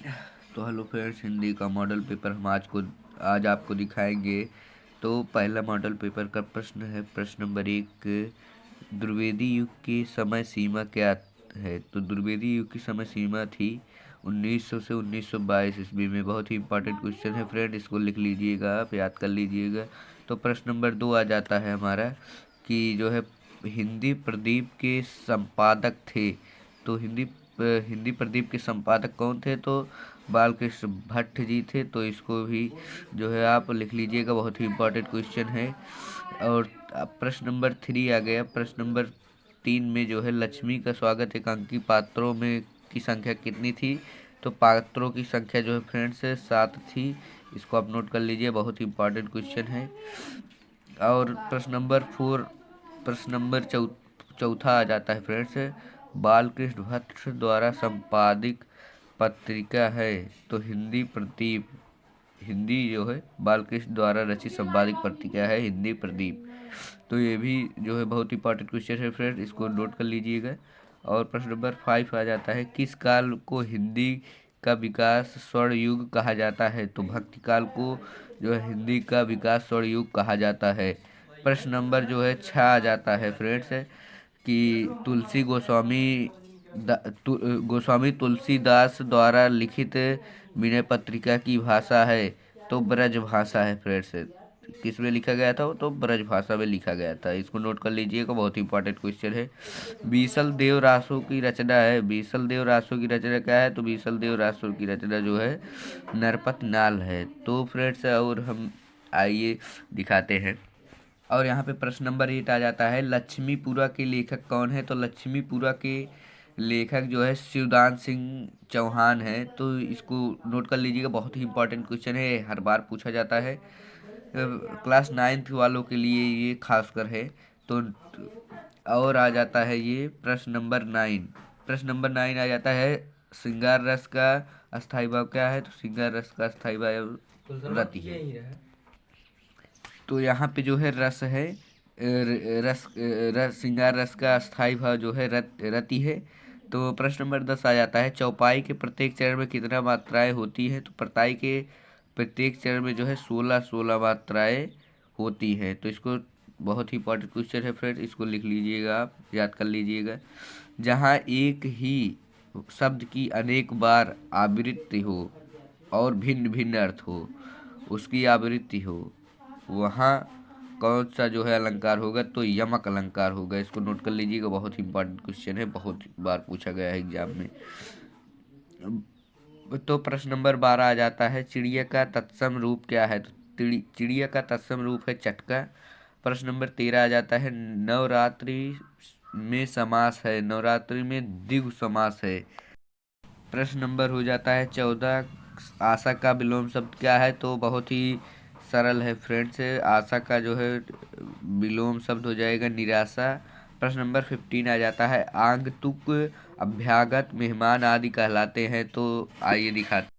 तो hello friends, Hindi का model paper हम आज आपको दिखाएंगे। तो पहला मॉडल पेपर का प्रश्न है, प्रश्न नंबर 1, द्विवेदी युग की समय सीमा क्या है? तो द्विवेदी युग की समय सीमा थी 1900 से 1922 ईस्वी में। बहुत ही इंपॉर्टेंट क्वेश्चन है फ्रेंड, इसको लिख लीजिएगा, आप याद कर लीजिएगा। तो प्रश्न नंबर 2 आ जाता है हमारा कि जो है हिंदी प्रदीप के संपादक थे। तो हिंदी प्रदीप के संपादक कौन थे? तो बालकृष्ण भट्ट जी थे। तो इसको भी जो है आप लिख लीजिएगा, बहुत ही इंपॉर्टेंट क्वेश्चन है। और अब प्रश्न नंबर 3 आ गया। प्रश्न नंबर 3 में जो है लक्ष्मी का स्वागत एकांकी पात्रों में की संख्या कितनी थी? तो पात्रों की संख्या जो है फ्रेंड्स 7 थी। इसको आप नोट कर लीजिए, बहुत ही इंपॉर्टेंट क्वेश्चन है। और प्रश्न नंबर चौथा आ जाता है फ्रेंड्स, बालकृष्ण भट्ट द्वारा संपादित पत्रिका है। तो हिंदी जो है बालकृष्ण द्वारा रचित संपादित पत्रिका है हिंदी प्रदीप। तो ये भी जो है बहुत इंपॉर्टेंट क्वेश्चन है फ्रेंड, इसको नोट कर लीजिएगा। और प्रश्न नंबर 5 आ जाता है, किस काल को हिंदी का विकास स्वर्ण युग कहा जाता है? तो भक्ति काल को जो है हिंदी का विकास स्वर्ण युग कहा जाता है। प्रश्न नंबर जो है 6 आ जाता है फ्रेंड्स, कि तुलसी गोस्वामी तुलसीदास द्वारा लिखित विनय पत्रिका की भाषा है। तो ब्रज भाषा है फ्रेंड्स। किस में लिखा गया था? वो तो ब्रज भाषा में लिखा गया था। इसको नोट कर लीजिएगा, बहुत इंपॉर्टेंट क्वेश्चन है। बीसल देव रासो की रचना है। बीसल देव रासो की रचना क्या है? तो बीसल देव रासो की रचना जो है नरपत नाल है। तो फ्रेंड्स और हम आइए दिखाते हैं। और यहाँ पे प्रश्न नंबर 8 आ जाता है, लक्ष्मीपुरा के लेखक कौन है? तो लक्ष्मीपुरा के लेखक जो है शिवदान सिंह चौहान है। तो इसको नोट कर लीजिएगा, बहुत ही इंपॉर्टेंट क्वेश्चन है, हर बार पूछा जाता है। क्लास 9th वालों के लिए ये खासकर है। तो और आ जाता है ये प्रश्न नंबर 9। प्रश्न नंबर 9 आ जाता है, श्रृंगार रस का अस्थायी भाव क्या है? तो श्रृंगार रस का अस्थायी भाव रति है। तो यहाँ पे जो है रस है, श्रृंगार रस का अस्थायी भाव जो है रति है। तो प्रश्न नंबर 10 आ जाता है, चौपाई के प्रत्येक चरण में कितना मात्राएं होती हैं? तो प्रताई के प्रत्येक चरण में जो है 16 मात्राएं होती हैं। तो इसको बहुत ही इंपॉर्टेंट क्वेश्चन है फ्रेंड, इसको लिख लीजिएगा, आप याद कर लीजिएगा। जहाँ एक ही शब्द की अनेक बार आवृत्ति हो और भिन्न भिन्न अर्थ हो, उसकी आवृत्ति हो, वहाँ कौन सा जो है अलंकार होगा? तो यमक अलंकार होगा। इसको नोट कर लीजिएगा, बहुत ही इंपॉर्टेंट क्वेश्चन है, बहुत बार पूछा गया है एग्जाम में। तो प्रश्न नंबर 12 आ जाता है, चिड़िया का तत्सम रूप क्या है? तो चिड़िया का तत्सम रूप है चटका। प्रश्न नंबर 13 आ जाता है, नवरात्रि में समास है। नवरात्रि में द्विगु समास है। प्रश्न नंबर हो जाता है 14, आशा का विलोम शब्द क्या है? तो बहुत ही सरल है फ्रेंड्स, आशा का जो है विलोम शब्द हो जाएगा निराशा। प्रश्न नंबर 15 आ जाता है, आगंतुक अभ्यागत मेहमान आदि कहलाते हैं। तो आइए दिखाते